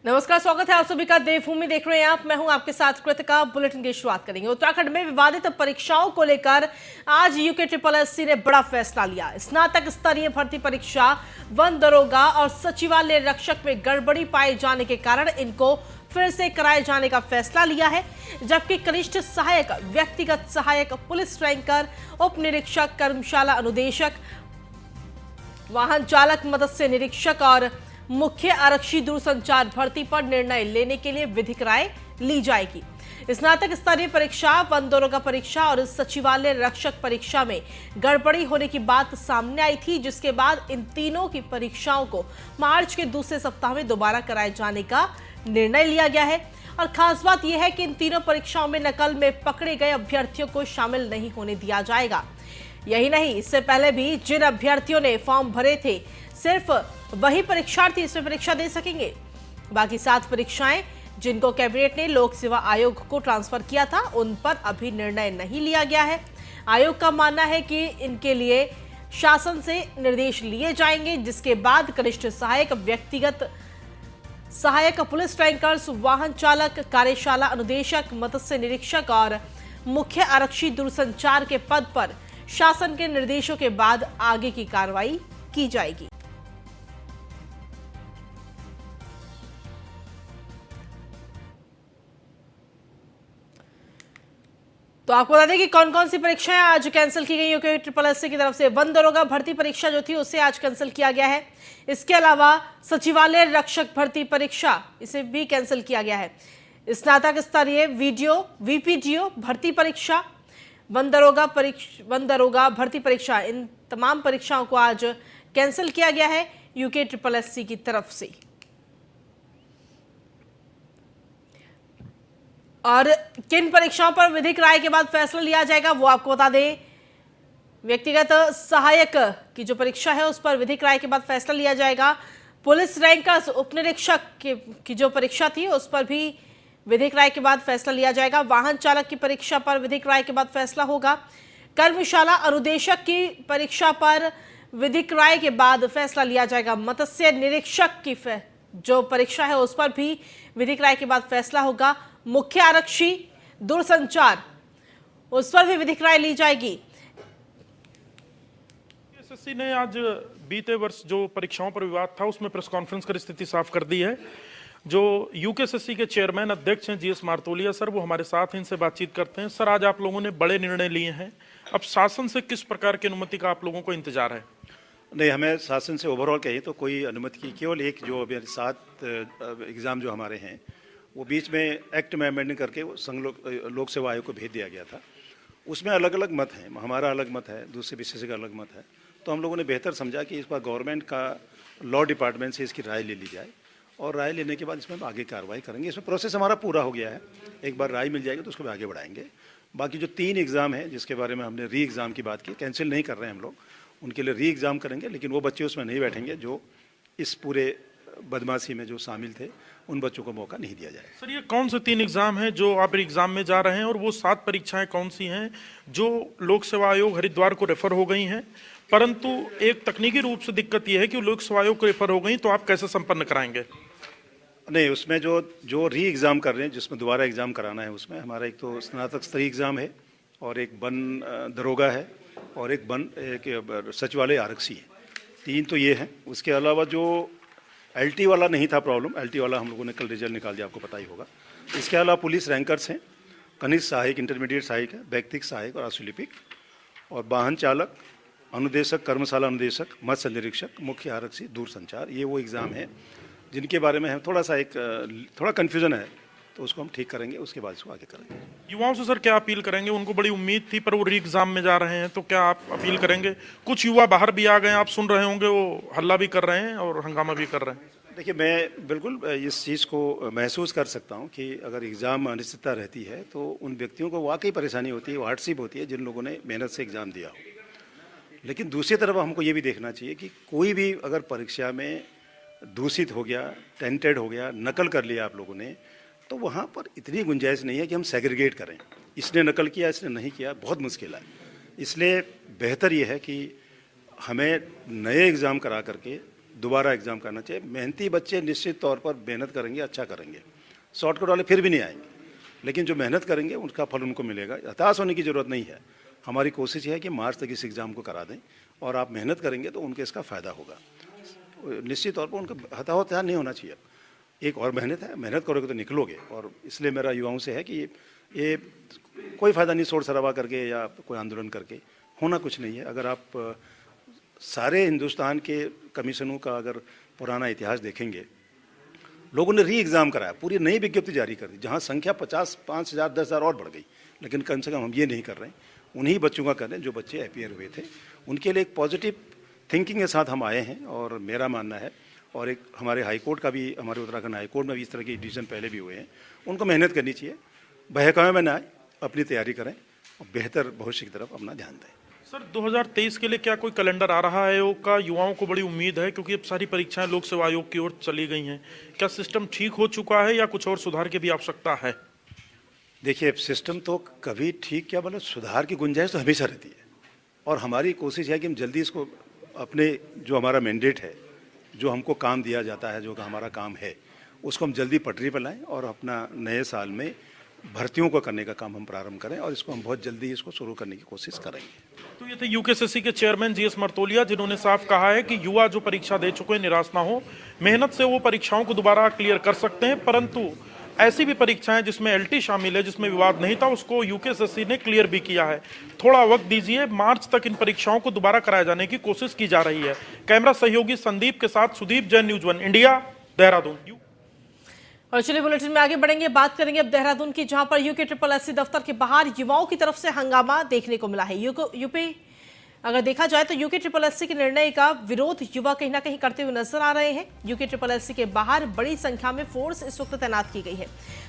नमस्कार, स्वागत है आप सभी का। देवभूमि देख रहे हैं आप, मैं हूं आपके साथ कृतिका। बुलेटिन की शुरुआत करेंगे। उत्तराखंड में विवादित परीक्षाओं को लेकर आज यूके ने बड़ा फैसला लिया। स्नातक स्तरीय भर्ती परीक्षा वन दरोगा और सचिवालय रक्षक में गड़बड़ी पाए जाने के कारण इनको फिर से कराए जाने का फैसला लिया है, जबकि कनिष्ठ सहायक, व्यक्तिगत सहायक, पुलिस रैंकर, उप निरीक्षक, कर्मशाला अनुदेशक, वाहन चालक, मत्स्य निरीक्षक और मुख्य आरक्षी दूरसंचार भर्ती पर निर्णय लेने के लिए विधिक राय ली जाएगी। स्नातक स्तरीय परीक्षा, वन दरोगा परीक्षा और सचिवालय रक्षक परीक्षा में गड़बड़ी होने की बात सामने आई थी, जिसके बाद इन तीनों की परीक्षाओं को मार्च के दूसरे सप्ताह में दोबारा कराए जाने का निर्णय लिया गया है। और खास बात यह है कि इन तीनों परीक्षाओं में नकल में पकड़े गए अभ्यर्थियों को शामिल नहीं होने दिया जाएगा। यही नहीं, इससे पहले भी जिन अभ्यर्थियों ने फॉर्म भरे थे, सिर्फ वही परीक्षार्थी इसमें परीक्षा दे सकेंगे। बाकी 7 परीक्षाएं जिनको कैबिनेट ने लोक सेवा आयोग को ट्रांसफर किया था, उन पर अभी निर्णय नहीं लिया गया है। आयोग का मानना है कि इनके लिए शासन से निर्देश लिए जाएंगे, जिसके बाद कनिष्ठ सहायक, व्यक्तिगत सहायक, पुलिस रैंकर्स, वाहन चालक, कार्यशाला अनुदेशक, मत्स्य निरीक्षक और मुख्य आरक्षी दूरसंचार के पद पर शासन के निर्देशों के बाद आगे की कार्रवाई की जाएगी। तो आपको बता दें कि कौन कौन सी परीक्षाएं आज कैंसिल की गई यूके की तरफ से। वन दरोगा भर्ती परीक्षा जो थी उसे आज कैंसिल किया गया है। इसके अलावा सचिवालय रक्षक भर्ती परीक्षा, इसे भी कैंसिल किया गया है। स्नातक स्तरीय वीपीडीओ भर्ती परीक्षा, वन दरोगा भर्ती परीक्षा, इन तमाम परीक्षाओं को आज कैंसिल किया गया है यूके की तरफ से। और किन परीक्षाओं पर विधिक राय के बाद फैसला लिया जाएगा वो आपको बता दें। व्यक्तिगत सहायक की जो परीक्षा है उस पर विधिक राय के बाद फैसला लिया जाएगा। पुलिस रैंकर्स, उप निरीक्षक की जो परीक्षा थी उस पर भी विधिक राय के बाद फैसला लिया जाएगा। वाहन चालक की परीक्षा पर विधिक राय के बाद फैसला होगा। कर्मशाला अनुदेशक की परीक्षा पर विधिक राय के बाद फैसला लिया जाएगा। मत्स्य निरीक्षक की जो परीक्षा है उस पर भी विधिक राय के बाद फैसला होगा। मुख्य आरक्षी दूरसंचार, उस पर भी विधिक राय ली जाएगी। एसएससी ने आज बीते वर्ष जो परीक्षाओं पर विवाद था उसमें प्रेस कॉन्फ्रेंस कर स्थिति साफ कर दी है। जो यूकेएसएससी के चेयरमैन अध्यक्ष हैं जीएस मार्तोलिया सर, वो हमारे साथ इनसे बातचीत करते हैं। सर, आज आप लोगों ने बड़े निर्णय लिए हैं, अब शासन से किस प्रकार की अनुमति का आप लोगों को इंतजार है? नहीं, हमें शासन से ओवरऑल कहीं तो कोई अनुमति की, केवल एक जो अभी 7 एग्ज़ाम जो हमारे हैं वो बीच में एक्ट में अमेंडिंग करके संघ लोक सेवा आयोग को भेज दिया गया था। उसमें अलग अलग मत हैं, हमारा अलग मत है, दूसरे विशेषज्ञ का अलग मत है। तो हम लोगों ने बेहतर समझा कि इस बार गवर्नमेंट का लॉ डिपार्टमेंट से इसकी राय ले ली जाए और राय लेने के बाद इसमें हम आगे कार्रवाई करेंगे। इसमें प्रोसेस हमारा पूरा हो गया है, एक बार राय मिल जाएगी तो उसको आगे बढ़ाएंगे। बाकी जो 3 एग्ज़ाम हैं जिसके बारे में हमने री एग्ज़ाम की बात की, कैंसिल नहीं कर रहे हैं हम लोग, उनके लिए री एग्ज़ाम करेंगे, लेकिन वो बच्चे उसमें नहीं बैठेंगे जो इस पूरे बदमाशी में जो शामिल थे, उन बच्चों को मौका नहीं दिया जाए। सर, ये कौन से 3 एग्जाम हैं जो आप एग्जाम में जा रहे हैं, और वो 7 परीक्षाएं कौन सी हैं जो लोक सेवा आयोग हरिद्वार को रेफर हो गई हैं, परंतु एक तकनीकी रूप से दिक्कत ये है कि लोक सेवा आयोग को रेफर हो गई, तो आप कैसे संपन्न कराएंगे? नहीं, उसमें जो री एग्ज़ाम कर रहे हैं, जिसमें दोबारा एग्ज़ाम कराना है, उसमें हमारा एक तो स्नातक स्तरीय एग्ज़ाम है और एक वन दरोगा है और एक सचिवालय आरक्षी है। 3 तो ये हैं। उसके अलावा जो एलटी वाला नहीं था प्रॉब्लम, एलटी वाला हम लोगों ने कल रिजल्ट निकाल दिया, आपको पता ही होगा। इसके अलावा पुलिस रैंकर्स हैं, कनिष्ठ सहायक, इंटरमीडिएट सहायक है, व्यक्तिगत सहायक और आशुलिपिक, और वाहन चालक, अनुदेशक, कर्मशाला अनुदेशक, मत्स्य निरीक्षक, मुख्य आरक्षी दूरसंचार, ये वो एग्ज़ाम है जिनके बारे में हम थोड़ा कन्फ्यूज़न है, तो उसको हम ठीक करेंगे, उसके बाद इसको आगे करेंगे। युवाओं से सर क्या अपील करेंगे? उनको बड़ी उम्मीद थी पर वो री एग्जाम में जा रहे हैं, तो क्या आप अपील करेंगे? कुछ युवा बाहर भी आ गए, आप सुन रहे होंगे, वो हल्ला भी कर रहे हैं और हंगामा भी कर रहे हैं। देखिए, मैं बिल्कुल इस चीज़ को महसूस कर सकता हूँ कि अगर एग्ज़ाम में अनिश्चितता रहती है तो उन व्यक्तियों को वाकई परेशानी होती है, हार्डशिप होती है, जिन लोगों ने मेहनत से एग्ज़ाम दिया हो। लेकिन दूसरी तरफ हमको ये भी देखना चाहिए कि कोई भी अगर परीक्षा में दूषित हो गया, टेंटेड हो गया, नकल कर लिया आप लोगों ने, तो वहाँ पर इतनी गुंजाइश नहीं है कि हम सेग्रीगेट करें, इसने नकल किया, इसने नहीं किया, बहुत मुश्किल है। इसलिए बेहतर ये है कि हमें नए एग्ज़ाम करा करके दोबारा एग्ज़ाम करना चाहिए। मेहनती बच्चे निश्चित तौर पर मेहनत करेंगे, अच्छा करेंगे। शॉर्टकट वाले फिर भी नहीं आएंगे, लेकिन जो मेहनत करेंगे उनका फल उनको मिलेगा। हताश होने की ज़रूरत नहीं है। हमारी कोशिश है कि मार्च तक इस एग्ज़ाम को करा दें, और आप मेहनत करेंगे तो उनके इसका फ़ायदा होगा। निश्चित तौर पर उनका हताहत नहीं होना चाहिए। एक और मेहनत है, मेहनत करोगे तो निकलोगे। और इसलिए मेरा युवाओं से है कि ये कोई फ़ायदा नहीं शोर शराबा करके या कोई आंदोलन करके, होना कुछ नहीं है। अगर आप सारे हिंदुस्तान के कमीशनों का अगर पुराना इतिहास देखेंगे, लोगों ने री एग्ज़ाम कराया, पूरी नई विज्ञप्ति जारी कर दी, जहां संख्या 50, 5,000, 10,000 और बढ़ गई। लेकिन कम से कम हम ये नहीं कर रहे हैं, उन्हीं बच्चों का कर रहे हैं जो बच्चे अपीयर हुए थे। उनके लिए एक पॉजिटिव थिंकिंग के साथ हम आए हैं। और मेरा मानना है, और एक हमारे हाई कोर्ट का भी, हमारे उत्तराखंड हाई कोर्ट में भी इस तरह के डिसीजन पहले भी हुए हैं, उनको मेहनत करनी चाहिए, बहकावे में ना आए, अपनी तैयारी करें और बेहतर भविष्य की तरफ अपना ध्यान दें। सर 2023 के लिए क्या कोई कैलेंडर आ रहा है आयोग का? युवाओं को बड़ी उम्मीद है क्योंकि अब सारी परीक्षाएं लोक सेवा आयोग की ओर चली गई हैं। क्या सिस्टम ठीक हो चुका है या कुछ और सुधार की भी आवश्यकता है? देखिए, सिस्टम तो कभी ठीक, क्या मतलब सुधार की गुंजाइश तो हमेशा रहती है। और हमारी कोशिश है कि हम जल्दी इसको अपने, जो हमारा मैंडेट है, जो हमको काम दिया जाता है, जो हमारा काम है, उसको हम जल्दी पटरी पर लाएं और अपना नए साल में भर्तियों को करने का काम हम प्रारंभ करें। और इसको हम बहुत जल्दी इसको शुरू करने की कोशिश करेंगे। तो ये थे यूकेएसएससी के चेयरमैन जीएस मर्तोलिया, जिन्होंने साफ कहा है कि युवा जो परीक्षा दे चुके हैं निराश ना हो, मेहनत से वो परीक्षाओं को दोबारा क्लियर कर सकते हैं। परंतु ऐसी भी परीक्षाएं जिसमें एलटी शामिल है, जिसमें विवाद नहीं था, उसको यूकेएसएससी ने क्लियर भी किया है। थोड़ा वक्त दीजिए, मार्च तक इन परीक्षाओं को दोबारा कराए जाने की कोशिश की जा रही है। कैमरा सहयोगी संदीप के साथ सुदीप, जैन न्यूज 1 इंडिया, देहरादून। और चलिए बुलेटिन में आगे बढ़ेंगे, बात करेंगे अब देहरादून की, जहां पर यूके दफ्तर के बाहर युवाओं की तरफ से हंगामा देखने को मिला है। यूपी अगर देखा जाए तो यूके के निर्णय का विरोध युवा कहीं ना कहीं करते हुए नजर आ रहे हैं। यूके के बाहर बड़ी संख्या में फोर्स इस वक्त तैनात की गई है।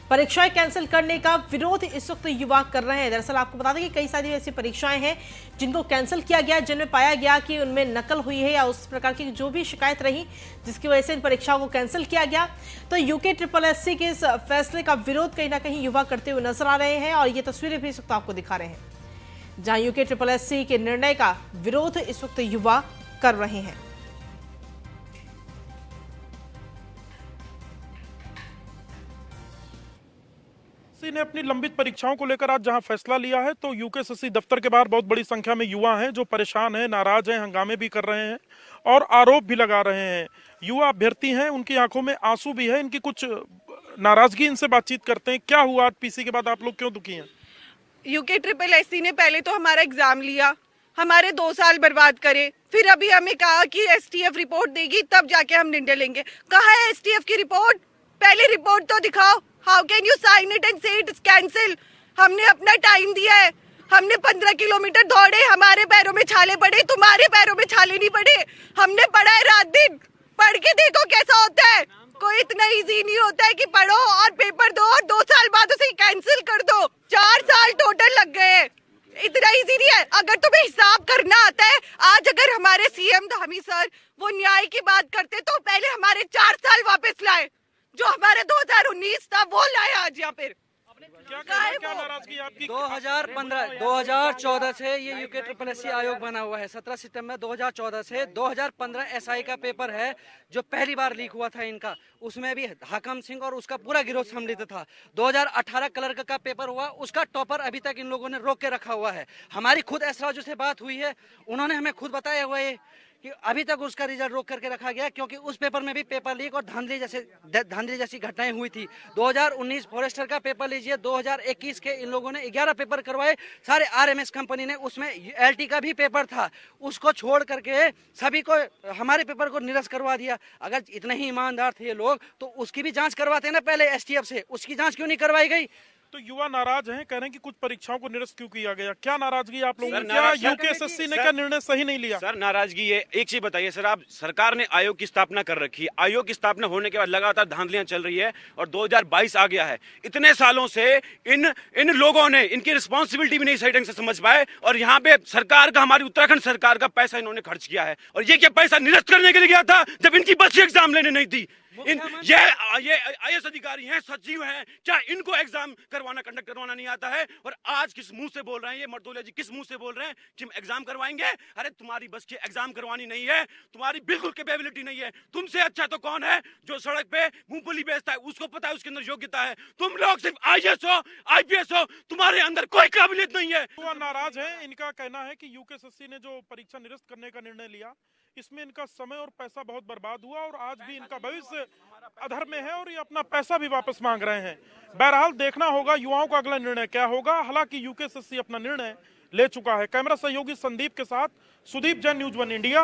परीक्षाएं कैंसिल करने का विरोध इस वक्त युवा कर रहे हैं। दरअसल आपको बता दें कि कई सारी ऐसी परीक्षाएं हैं जिनको कैंसिल किया गया, जिनमें पाया गया कि उनमें नकल हुई है या उस प्रकार की जो भी शिकायत रही जिसकी वजह से इन परीक्षाओं को कैंसिल किया गया। तो यूके के इस फैसले का विरोध कहीं ना कहीं युवा करते हुए नजर आ रहे हैं। और ये तस्वीरें भी इस वक्त आपको दिखा रहे हैं, जहां यूके के निर्णय का विरोध इस वक्त युवा कर रहे हैं। ने अपनी लंबित परीक्षाओं को लेकर आज जहां फैसला लिया है, तो यूकेएसएससी दफ्तर के बाहर बहुत बड़ी संख्या में युवा हैं जो परेशान हैं, नाराज हैं, हंगामे भी कर रहे हैं और आरोप भी लगा रहे हैं। युवा अभ्यर्थी हैं, उनकी आंखों में आंसू भी है, इनकी कुछ नाराजगी, इनसे बातचीत करते हैं। क्या हुआ आज पीसी के बाद, आप लोग क्यों दुखी हैं? यूके ने पहले तो हमारा एग्जाम लिया, हमारे 2 साल बर्बाद करे, फिर अभी हमें कहा कि एसटीएफ रिपोर्ट देगी तब जाके हम निर्णय लेंगे। कहाँ है एसटीएफ की रिपोर्ट? पहले रिपोर्ट तो दिखाओ। How can you sign it and say it is cancel? हमने अपना टाइम दिया है, हमने 15 किलोमीटर दौड़े, हमारे पैरों में छाले पड़े, तुम्हारे पैरों में छाले नहीं पड़े। हमने पढ़ा है रात दिन, पढ़ के देखो कैसा होता है। कोई इतना इजी नहीं होता है कि पढ़ो और पेपर दो और 2 साल बाद उसे कैंसिल कर दो। 4 साल टोटल लग गए, इतना इजी नहीं है। अगर तुम्हें हिसाब करना आता है, आज अगर हमारे सीएम धामी सर वो न्याय की बात करते तो पहले हमारे 4 साल वापस लाए, जो हमारे 2019 था वो लाए आज यहाँ पर। क्या नाराजगी आपकी? 2014 से ये यूके आयोग बना हुआ है। 17 सितंबर 2014 से 2015 एसआई का पेपर है जो पहली बार लीक हुआ था इनका, उसमें भी हाकम सिंह और उसका पूरा गिरोह सम्मिलित था। 2018 क्लर्क का पेपर हुआ, उसका टॉपर अभी तक इन लोगों ने रोक के रखा हुआ है। हमारी खुद एसराजू से बात हुई है, उन्होंने हमें खुद बताया हुआ है कि अभी तक उसका रिजल्ट रोक करके रखा गया क्योंकि उस पेपर में भी पेपर लीक और धांधली जैसी घटनाएं हुई थी। 2019 फॉरेस्टर का पेपर लीजिए, 2021 के इन लोगों ने 11 पेपर करवाए, सारे आरएमएस कंपनी ने, उसमें एलटी का भी पेपर था, उसको छोड़ करके सभी को हमारे पेपर को निरस्त करवा दिया। अगर इतने ही ईमानदार थे ये लोग तो उसकी भी जांच करवाते ना पहले एसटीएफ से, उसकी जांच क्यों नहीं करवाई गई? तो युवा नाराज हैं, कह रहे हैं कि कुछ परीक्षाओं को निरस्त क्यों किया गया? क्या नाराजगी आप लोगों की? क्या यूकेएसएससी ने क्या निर्णय सही नहीं लिया? सर नाराजगी है, एक चीज बताइए सर, आप सरकार ने आयोग की स्थापना कर रखी है, आयोग की स्थापना होने के बाद लगातार धांधलियां चल रही है और 2022 आ गया है। इतने सालों से इन लोगों ने इनकी रिस्पॉन्सिबिलिटी भी नहीं सही ढंग से समझ पाए और यहाँ पे सरकार का, हमारी उत्तराखंड सरकार का पैसा इन्होंने खर्च किया है। और ये क्या पैसा निरस्त करने के लिए गया था जब इनकी बच्ची एग्जाम लेने नहीं थी? ये आईएएस अधिकारी हैं, सचिव हैं, क्या इनको एग्जाम कंडक्ट करवाना नहीं आता है? और आज किस मुंह से बोल रहे हैं ये मर्दोलिया जी, किस मुंह से बोल रहे हैं कि हम एग्जाम करवाएंगे? अरे तुम्हारी बस की एग्जाम करवानी नहीं है, तुम्हारी बिल्कुल कैपेबिलिटी नहीं है। तुमसे अच्छा तो कौन है जो सड़क पे मूंगफली बेचता है, उसको पता है उसके अंदर योग्यता है। तुम लोग सिर्फ आईएएस हो, आईपीएस हो, तुम्हारे अंदर कोई काबिलियत नहीं है। वो नाराज है। इनका कहना है कि यूकेएसएससी ने जो परीक्षा निरस्त करने का निर्णय लिया, इसमें इनका समय और पैसा बहुत बर्बाद हुआ और आज भी इनका भविष्य अधर में है और ये अपना पैसा भी वापस मांग रहे हैं। बहरहाल देखना होगा युवाओं का अगला निर्णय क्या होगा। हालांकि यूकेएसएससी अपना निर्णय ले चुका है। कैमरा सहयोगी संदीप के साथ सुदीप जैन, न्यूज़ 1 इंडिया।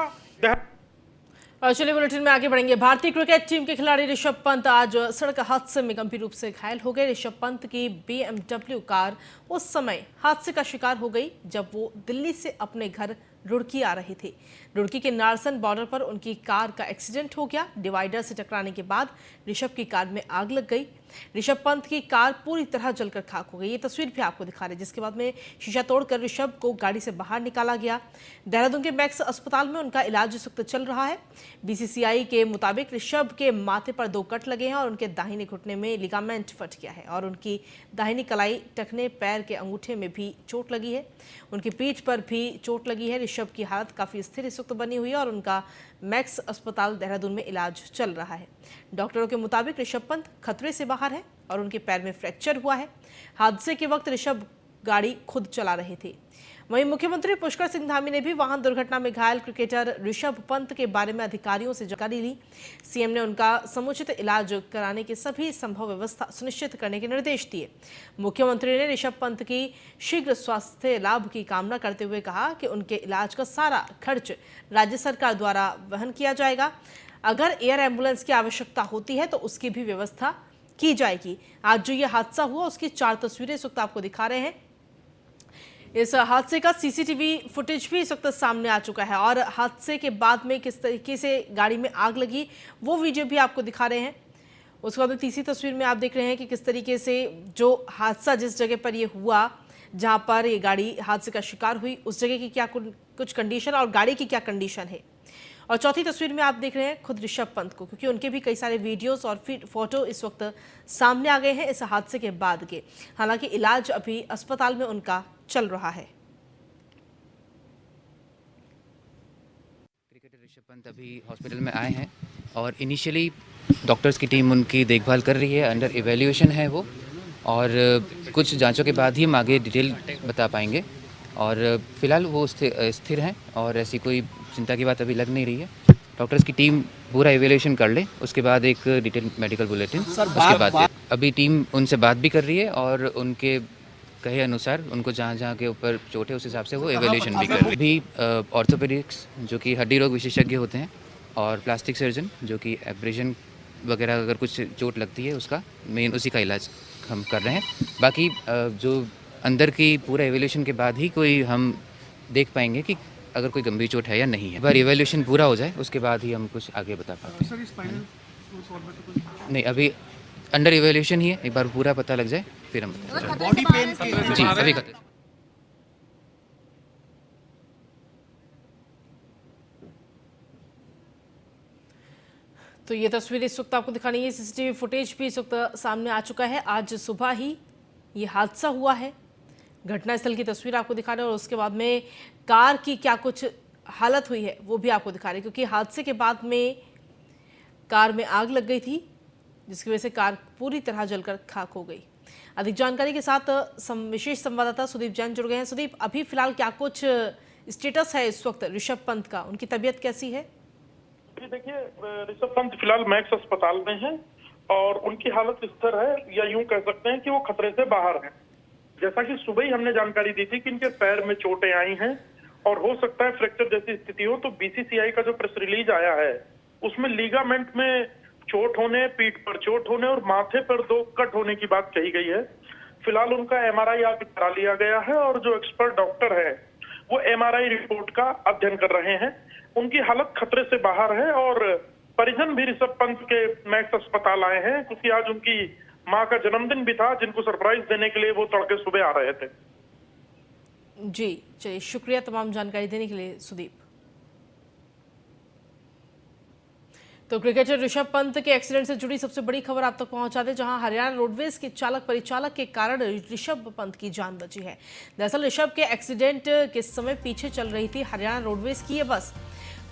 और चलिए बुलेटिन में आगे बढ़ेंगे। भारतीय क्रिकेट टीम के खिलाड़ी ऋषभ पंत आज सड़क हादसे में गंभीर रूप से घायल हो गए। ऋषभ पंत की BMW कार उस समय हादसे का शिकार हो गई जब वो दिल्ली से अपने घर रुड़की आ रहे थे। रुड़की के नारसन बॉर्डर पर उनकी कार का एक्सीडेंट हो गया। डिवाइडर से टकराने के बाद ऋषभ की कार में आग लग गई। ऋषभ पंत की कार पूरी तरह जलकर खाक हो गई। ये तस्वीर भी आपको दिखा रहे हैं, जिसके बाद में शीशा तोड़कर ऋषभ को गाड़ी से बाहर निकाला गया। देहरादून के मैक्स अस्पताल में उनका इलाज इस वक्त चल रहा है। बीसीसीआई के मुताबिक ऋषभ के माथे पर 2 कट लगे हैं और उनके दाहिने घुटने में लिगामेंट फट गया है और उनकी दाहिनी कलाई, टखने, पैर के अंगूठे में भी चोट लगी है। उनकी पीठ पर भी चोट लगी है। ऋषभ की हालत काफी स्थिर इस वक्त बनी हुई है और उनका मैक्स अस्पताल देहरादून में इलाज चल रहा है। डॉक्टरों के मुताबिक ऋषभ पंत खतरे से बाहर है और उनके पैर में फ्रैक्चर हुआ है। हादसे के वक्त ऋषभ गाड़ी खुद चला रहे थे। वहीं मुख्यमंत्री पुष्कर सिंह धामी ने भी वाहन दुर्घटना में घायल क्रिकेटर ऋषभ पंत के बारे में अधिकारियों से जानकारी ली। सीएम ने उनका समुचित इलाज कराने की सभी संभव व्यवस्था सुनिश्चित करने के निर्देश दिए। मुख्यमंत्री ने ऋषभ पंत की शीघ्र स्वास्थ्य लाभ की कामना करते हुए कहा कि उनके इलाज का सारा खर्च राज्य सरकार द्वारा वहन किया जाएगा। अगर एयर एम्बुलेंस की आवश्यकता होती है तो उसकी भी व्यवस्था की जाएगी। आज जो ये हादसा हुआ उसकी 4 तस्वीरें इस वक्त आपको दिखा रहे हैं। इस हादसे का सीसीटीवी फुटेज भी इस वक्त सामने आ चुका है और हादसे के बाद में किस तरीके से गाड़ी में आग लगी वो वीडियो भी आपको दिखा रहे हैं। उसके बाद में तीसरी तस्वीर में आप देख रहे हैं कि किस तरीके से जो हादसा जिस जगह पर ये हुआ, जहां पर ये गाड़ी हादसे का शिकार हुई, उस जगह की क्या कुछ कंडीशन और गाड़ी की क्या कंडीशन है। और चौथी तस्वीर में आप देख रहे हैं खुद ऋषभ पंत को, क्योंकि उनके भी कई सारे वीडियोस और फोटो इस वक्त सामने आ गए हैं इस हादसे के बाद के। हालांकि इलाज अभी अस्पताल में उनका चल रहा है। क्रिकेटर ऋषभ पंत अभी हॉस्पिटल में आए हैं और इनिशियली डॉक्टर्स की टीम उनकी देखभाल कर रही है, अंडर इवैल्यूएशन है वो, और कुछ जांचों के बाद ही हम आगे डिटेल बता पाएंगे। और फिलहाल वो स्थिर हैं और ऐसी कोई चिंता की बात अभी लग नहीं रही है। डॉक्टर्स की टीम पूरा इवैल्यूएशन कर ले, उसके बाद एक डिटेल मेडिकल बुलेटिन उसके बाद अभी टीम उनसे बात भी कर रही है और उनके कहे अनुसार उनको जहाँ जहाँ के ऊपर चोट है उस हिसाब से वो इवैल्यूएशन भी कर रही है। अभी ऑर्थोपेडिक्स जो कि हड्डी रोग विशेषज्ञ होते हैं और प्लास्टिक सर्जन जो कि एब्रेशन वगैरह अगर कुछ चोट लगती है उसका मेन उसी का इलाज हम कर रहे हैं। बाकी जो अंदर की पूरा इवैल्यूएशन के बाद ही कोई हम देख पाएंगे कि अगर कोई गंभीर चोट है या नहीं है। बार इवैल्यूएशन पूरा हो जाए उसके बाद ही हम कुछ आगे बता पाते हैं। नहीं, अभी अंडर इवैल्यूएशन ही है, एक बार पूरा पता लग जाए फिर हम बॉडी पेन जी अभी खतरे। तो ये तस्वीर इस वक्त आपको दिखानी है। सीसीटीवी फुटेज भी इस वक्त सामने आ चुका है। आज सुबह ही ये हादसा हुआ है। घटनास्थल की तस्वीर आपको दिखा रहे हैं और उसके बाद में कार की क्या कुछ हालत हुई है वो भी आपको दिखा रहे हैं, क्योंकि हादसे के बाद में कार में आग लग गई थी जिसकी वजह से कार पूरी तरह जलकर खाक हो गई। अधिक जानकारी के साथ विशेष संवाददाता सुदीप जैन जुड़ गए हैं। सुदीप, अभी फिलहाल क्या कुछ स्टेटस है इस वक्त ऋषभ पंत का, उनकी तबीयत कैसी है? देखिए, ऋषभ पंत फिलहाल मैक्स अस्पताल में हैं और उनकी हालत स्थिर है, या यूं कह सकते हैं कि वो खतरे से बाहर हैं। जैसा कि सुबह ही हमने जानकारी दी थी कि इनके पैर में चोटें आई हैं और हो सकता है फ्रैक्चर जैसी स्थिति हो, तो बीसीसीआई का जो प्रेस रिलीज आया है उसमें लीगामेंट में चोट होने, पीठ पर चोट होने और माथे पर 2 कट होने की बात कही गई है। फिलहाल उनका एमआरआई आज करा लिया गया है और जो एक्सपर्ट डॉक्टर है वो एमआरआई रिपोर्ट का अध्ययन कर रहे हैं। उनकी हालत खतरे से बाहर है और परिजन भी ऋषभ पंत के मैक्स अस्पताल आए हैं, क्योंकि आज उनकी मां का जन्मदिन भी था जिनको सरप्राइज देने के लिए वो तड़के सुबह आ रहे थे। जी चलिए, शुक्रिया तमाम जानकारी देने के लिए सुदीप। तो क्रिकेटर ऋषभ पंत के एक्सीडेंट से जुड़ी सबसे बड़ी खबर आप तक पहुंचा दे, जहां हरियाणा रोडवेज के चालक परिचालक के कारण ऋषभ पंत की जान बची है। दरअसल ऋषभ के एक्सीडेंट के समय पीछे चल रही थी हरियाणा रोडवेज की ये बस।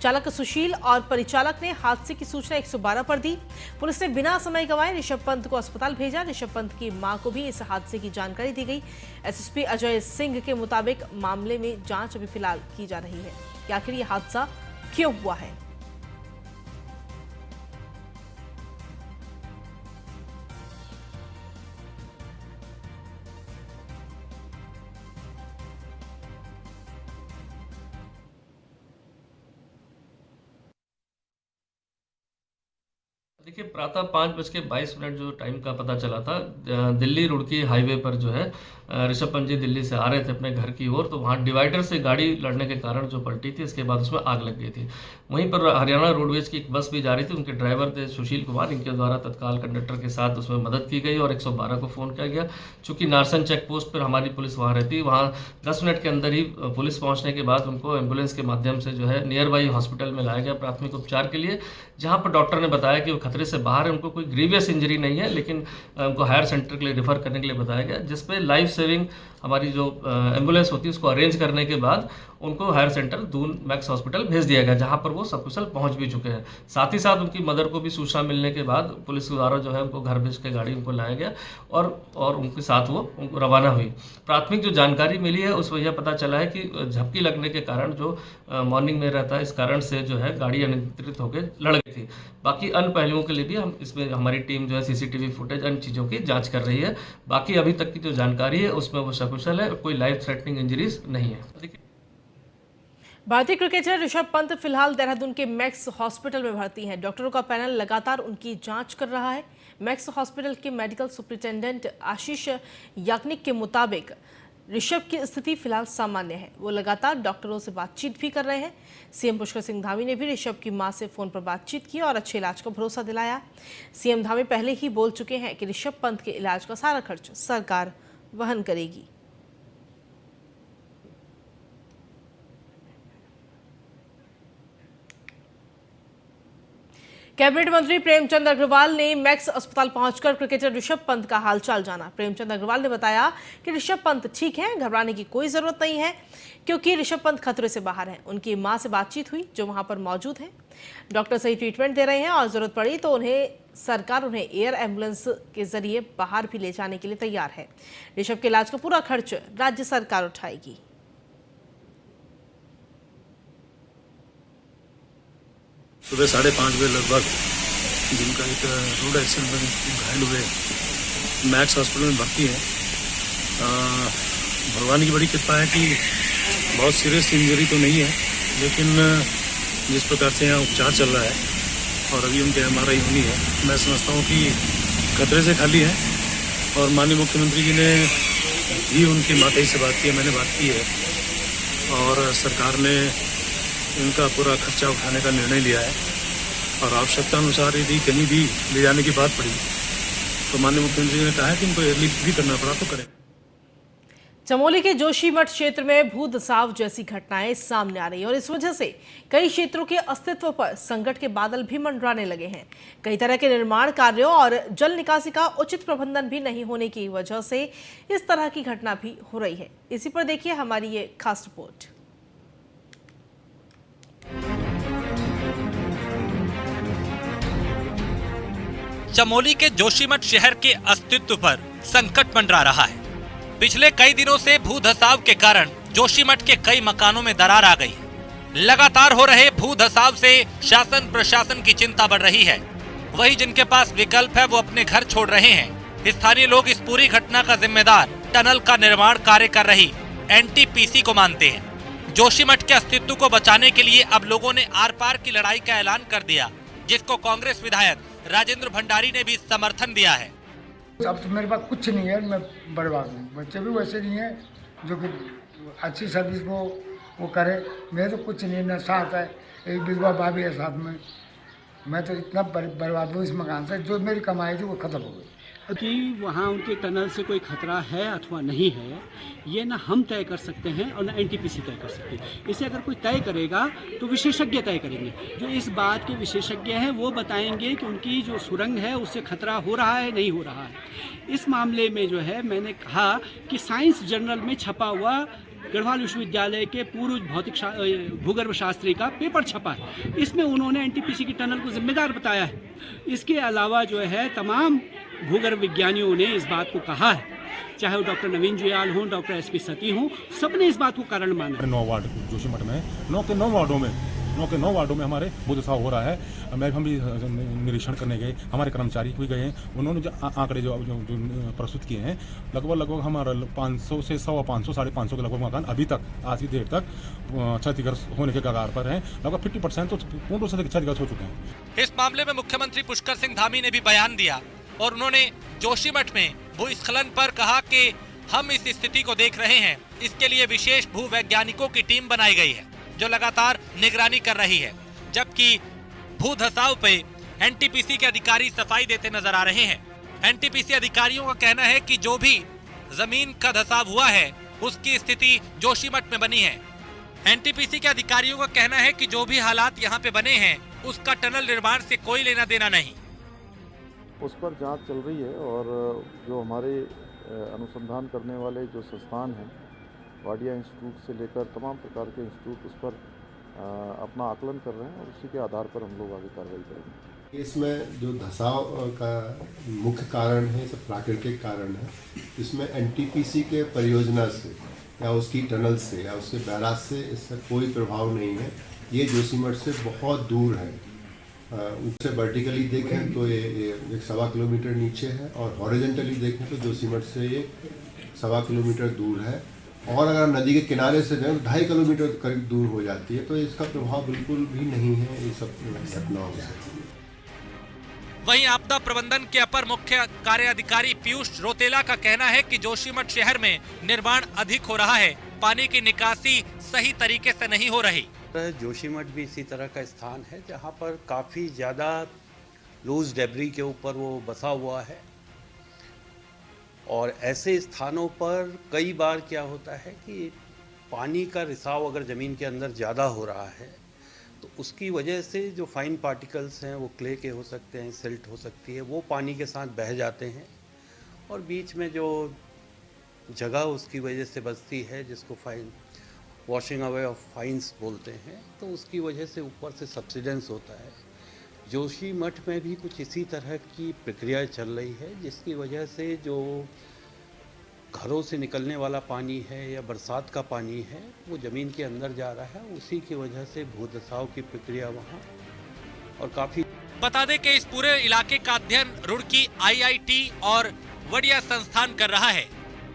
चालक सुशील और परिचालक ने हादसे की सूचना 112 पर दी। पुलिस ने बिना समय गंवाए ऋषभ पंत को अस्पताल भेजा। ऋषभ पंत की मां को भी इस हादसे की जानकारी दी गई। एसएसपी अजय सिंह के मुताबिक मामले में जांच अभी फिलहाल की जा रही है कि आखिर ये हादसा क्यों हुआ है। देखिए, प्रातः 5:22 जो टाइम का पता चला था, दिल्ली रुड़की हाईवे पर जो है ऋषभ पंत जी दिल्ली से आ रहे थे अपने घर की ओर, तो वहाँ डिवाइडर से गाड़ी लड़ने के कारण जो पलटी थी, इसके बाद उसमें आग लग गई थी। वहीं पर हरियाणा रोडवेज की एक बस भी जा रही थी, उनके ड्राइवर थे सुशील कुमार, इनके द्वारा तत्काल कंडक्टर के साथ उसमें मदद की गई और 112 को फ़ोन किया गया। चूँकि नारसन चेक पोस्ट पर हमारी पुलिस वहाँ रहती, वहाँ 10 मिनट के अंदर ही पुलिस पहुँचने के बाद उनको एम्बुलेंस के माध्यम से जो है नियर बाई हॉस्पिटल में लाया गया प्राथमिक उपचार के लिए, जहाँ पर डॉक्टर ने बताया कि वो खतरे से बाहर है, उनको कोई ग्रीवियस इंजरी नहीं है, लेकिन उनको हायर सेंटर के लिए रेफर करने के लिए बताया गया, जिसपे लाइफ सेविंग हमारी जो एम्बुलेंस होती है उसको अरेंज करने के बाद उनको higher centre Doon Max hospital भेज दिया गया, जहां पर वो सकुशल पहुंच भी चुके हैं। साथ ही साथ उनकी मदर को भी सूचना मिलने के बाद पुलिस द्वारा जो है उनको घर भेज के गाड़ी उनको लाया गया और उनके साथ वो उनको रवाना हुई। प्राथमिक जो जानकारी मिली है उसमें यह पता चला है कि झपकी लगने के कारण जो मॉर्निंग में रहता है, इस कारण से जो है गाड़ी अनियंत्रित होकर लड़ गई थी। बाकी अन्य पहलुओं के लिए भी हम इसमें हमारी टीम जो है सीसीटीवी फुटेज अन्य चीज़ों की जाँच कर रही है। बाकी अभी तक की जो जानकारी है उसमें वो सकुशल है, कोई लाइफ थ्रेटनिंग इंजरीज नहीं है। भारतीय क्रिकेटर ऋषभ पंत फिलहाल देहरादून के मैक्स हॉस्पिटल में भर्ती हैं। डॉक्टरों का पैनल लगातार उनकी जांच कर रहा है। मैक्स हॉस्पिटल के मेडिकल सुपरिटेंडेंट आशीष याग्निक के मुताबिक ऋषभ की स्थिति फिलहाल सामान्य है। वो लगातार डॉक्टरों से बातचीत भी कर रहे हैं। सीएम पुष्कर सिंह धामी ने भी ऋषभ की मां से फोन पर बातचीत की और अच्छे इलाज का भरोसा दिलाया। सीएम धामी पहले ही बोल चुके हैं कि ऋषभ पंत के इलाज का सारा खर्च सरकार वहन करेगी। कैबिनेट मंत्री प्रेमचंद अग्रवाल ने मैक्स अस्पताल पहुंचकर क्रिकेटर ऋषभ पंत का हालचाल जाना। प्रेमचंद अग्रवाल ने बताया कि ऋषभ पंत ठीक हैं, घबराने की कोई जरूरत नहीं है, क्योंकि ऋषभ पंत खतरे से बाहर हैं। उनकी मां से बातचीत हुई जो वहां पर मौजूद है। डॉक्टर सही ट्रीटमेंट दे रहे हैं और जरूरत पड़ी तो सरकार उन्हें एयर एम्बुलेंस के जरिए बाहर भी ले जाने के लिए तैयार है। ऋषभ के इलाज का पूरा खर्च राज्य सरकार उठाएगी। सुबह 5:30 बजे लगभग जिनका एक रोड एक्सीडेंट में घायल हुए मैक्स हॉस्पिटल में भर्ती हैं। भगवान की बड़ी कृपा है कि बहुत सीरियस इंजरी तो नहीं है, लेकिन जिस प्रकार से यहाँ उपचार चल रहा है और अभी उनके MRI होनी है, मैं समझता हूँ कि खतरे से खाली है। और माननीय मुख्यमंत्री जी ने भी उनकी माताजी से बात की है, मैंने बात की है और सरकार ने इनका पूरा खर्चा उठाने का निर्णय लिया है। और आवश्यकता अनुसार यदि कहीं भी ले जाने की बात पड़ी तो माननीय मुख्यमंत्री ने कहा है कि इनको एयरलिफ्ट भी करना पड़ा तो करें। चमोली के जोशीमठ क्षेत्र में भू धसाव जैसी घटनाएं सामने आ रही है और इस वजह से कई क्षेत्रों के अस्तित्व पर संकट के बादल भी मंडराने लगे हैं। कई तरह के निर्माण कार्यों और जल निकासी का उचित प्रबंधन भी नहीं होने की वजह से इस तरह की घटना भी हो रही है। इसी पर देखिए हमारी ये खास रिपोर्ट। चमोली के जोशीमठ शहर के अस्तित्व पर संकट मंडरा रहा है। पिछले कई दिनों से भू धसाव के कारण जोशीमठ के कई मकानों में दरार आ गई है। लगातार हो रहे भू धसाव से शासन प्रशासन की चिंता बढ़ रही है। वही जिनके पास विकल्प है वो अपने घर छोड़ रहे हैं। स्थानीय लोग इस पूरी घटना का जिम्मेदार टनल का निर्माण कार्य कर रही NTPC को मानते हैं। जोशीमठ के अस्तित्व को बचाने के लिए अब लोगों ने आर पार की लड़ाई का ऐलान कर दिया, जिसको कांग्रेस विधायक राजेंद्र भंडारी ने भी समर्थन दिया है। अब तो मेरे पास कुछ नहीं है, मैं बर्बाद हूँ। बच्चे भी वैसे नहीं है जो कि अच्छी सर्विस वो करे। मेरे तो कुछ नहीं, न साथ है, एक विधवा भाभी है साथ में। मैं तो इतना बर्बाद हूँ इस मकान से। जो मेरी कमाई थी वो खत्म हो गई। कि वहाँ उनके टनल से कोई खतरा है अथवा नहीं है, ये ना हम तय कर सकते हैं और ना एनटीपीसी तय कर सकते हैं। इसे अगर कोई तय करेगा तो विशेषज्ञ तय करेंगे। जो इस बात के विशेषज्ञ हैं वो बताएंगे कि उनकी जो सुरंग है उससे खतरा हो रहा है नहीं हो रहा है। इस मामले में जो है मैंने कहा कि साइंस जर्नल में छपा हुआ गढ़वाल विश्वविद्यालय के पूर्व भूगर्भ शास्त्री का पेपर छपा है, इसमें उन्होंने एनटीपीसी की टनल को जिम्मेदार बताया है। इसके अलावा जो है तमाम भूगर्भ विज्ञानियों ने इस बात को कहा है, चाहे वो डॉक्टर नवीन जुयाल हों, डॉक्टर एसपी सती हों, सबने इस बात को कारण माना। 9 वार्ड जोशीमठ में 9 के 9 वार्डों में हमारे भूदसाव हो रहा है। हम भी निरीक्षण करने गए, हमारे कर्मचारी भी गए, उन्होंने जो आंकड़े जो प्रस्तुत किए हैं, लगभग हमारा 500 से 500 साढ़े 500 के लगभग मकान अभी तक आज की डेट तक क्षतिग्रस्त होने के कगार पर हैं। लगभग 50% तो पूर्ण रूप से क्षतिग्रस्त हो चुके हैं। इस मामले में मुख्यमंत्री पुष्कर सिंह धामी ने भी बयान दिया और उन्होंने जोशीमठ में भूस्खलन पर कहा कि हम इस स्थिति को देख रहे हैं, इसके लिए विशेष भूवैज्ञानिकों की टीम बनाई गई है जो लगातार निगरानी कर रही है, जबकि भू धसाव पे एनटीपीसी के अधिकारी सफाई देते नजर आ रहे हैं। एनटीपीसी अधिकारियों का कहना है कि जो भी जमीन का धसाव हुआ है उसकी स्थिति जोशीमठ में बनी है। एनटीपीसी के अधिकारियों का कहना है कि जो भी हालात यहाँ पे बने हैं उसका टनल निर्माण से कोई लेना देना नहीं। उस पर जांच चल रही है और जो हमारे अनुसंधान करने वाले जो संस्थान हैं, वाडिया इंस्टीट्यूट से लेकर तमाम प्रकार के इंस्टीट्यूट उस पर अपना आकलन कर रहे हैं और उसी के आधार पर हम लोग आगे कार्रवाई करेंगे। इसमें जो धसाव का मुख्य कारण है सब प्राकृतिक कारण है। इसमें एनटीपीसी के परियोजना से या उसकी टनल से या उसके बैराज से इसका कोई प्रभाव नहीं है। ये जोशीमठ से बहुत दूर है। उससे वर्टिकली देखें तो ये 1.25 किलोमीटर नीचे है और हॉरिजॉन्टली देखें तो जोशीमठ से ये 1.25 किलोमीटर दूर है। और अगर नदी के किनारे से जाए 2.5 किलोमीटर करीब दूर हो जाती है, तो इसका प्रभाव बिल्कुल भी नहीं है ये सब घटनाओं से। वहीं आपदा प्रबंधन के अपर मुख्य कार्य अधिकारी पीयूष रोतेला का कहना है कि जोशीमठ शहर में निर्माण अधिक हो रहा है, पानी की निकासी सही तरीके से नहीं हो रही। जोशीमठ भी इसी तरह का स्थान है जहाँ पर काफ़ी ज़्यादा लूज डेब्री के ऊपर वो बसा हुआ है और ऐसे स्थानों पर कई बार क्या होता है कि पानी का रिसाव अगर ज़मीन के अंदर ज़्यादा हो रहा है तो उसकी वजह से जो फाइन पार्टिकल्स हैं वो क्ले के हो सकते हैं, सिल्ट हो सकती है, वो पानी के साथ बह जाते हैं और बीच में जो जगह उसकी वजह से बचती है जिसको fine washing away of fines बोलते हैं, तो उसकी वजह से ऊपर से सब्सिडेंस होता है। जोशीमठ में भी कुछ इसी तरह की प्रक्रिया चल रही है जिसकी वजह से जो घरों से निकलने वाला पानी है या बरसात का पानी है वो ज़मीन के अंदर जा रहा है, उसी की वजह से भूधसाव की प्रक्रिया वहाँ और काफ़ी। बता दें कि इस पूरे इलाके का अध्ययन रुड़की IIT और वडिया संस्थान कर रहा है।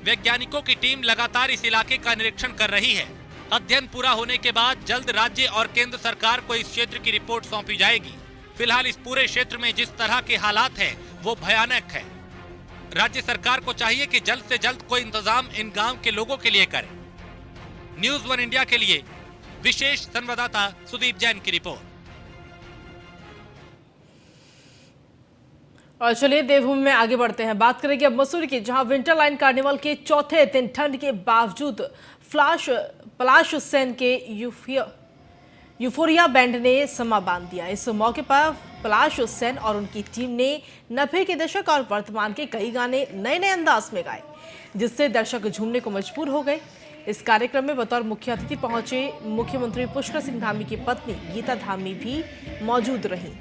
वैज्ञानिकों की टीम लगातार इस इलाके का निरीक्षण कर रही है। अध्ययन पूरा होने के बाद जल्द राज्य और केंद्र सरकार को इस क्षेत्र की रिपोर्ट सौंपी जाएगी। फिलहाल इस पूरे क्षेत्र में जिस तरह के हालात हैं वो भयानक है। राज्य सरकार को चाहिए कि जल्द से जल्द कोई इंतजाम इन गांव के लोगों के लिए करे। न्यूज़ 1 इंडिया के लिए विशेष संवाददाता सुदीप जैन की रिपोर्ट। और चलिए देवभूमि में आगे बढ़ते हैं, बात करेंगे अब मसूरी की, जहां विंटर लाइन कार्निवल के चौथे दिन ठंड के बावजूद पलाश सेन के यूफोरिया बैंड ने समा बांध दिया। इस मौके पर पलाश सेन और उनकी टीम ने 90 के दशक और वर्तमान के कई गाने नए नए अंदाज में गाए, जिससे दर्शक झूमने को मजबूर हो गए। इस कार्यक्रम में बतौर मुख्य अतिथि पहुंचे मुख्यमंत्री पुष्कर सिंह धामी की पत्नी गीता धामी भी मौजूद रहीं।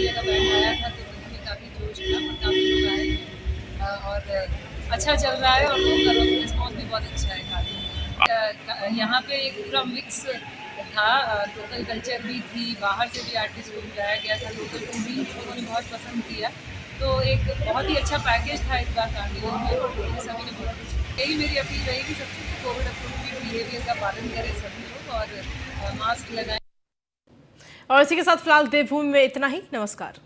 का बैंड आया था तो उसमें काफ़ी जोश था और काफ़ी लोग आए और अच्छा चल रहा है और लोगों का रिस्पॉन्स भी बहुत अच्छा है काफ़ी। यहाँ पे एक पूरा मिक्स था, लोकल कल्चर भी थी, बाहर से भी आर्टिस्ट को बुलाया गया था, लोकल कुजीन लोगों ने बहुत पसंद किया, तो एक बहुत ही अच्छा पैकेज था इस बार कार्निवल में और सभी ने बहुत। यही मेरी अपील रहेगी सबसे, कोविड अप्रोप्रिएट बिहेवियर का पालन करें सभी लोग और मास्क लगाएं। और इसी के साथ फिलहाल देवभूमि में इतना ही। नमस्कार।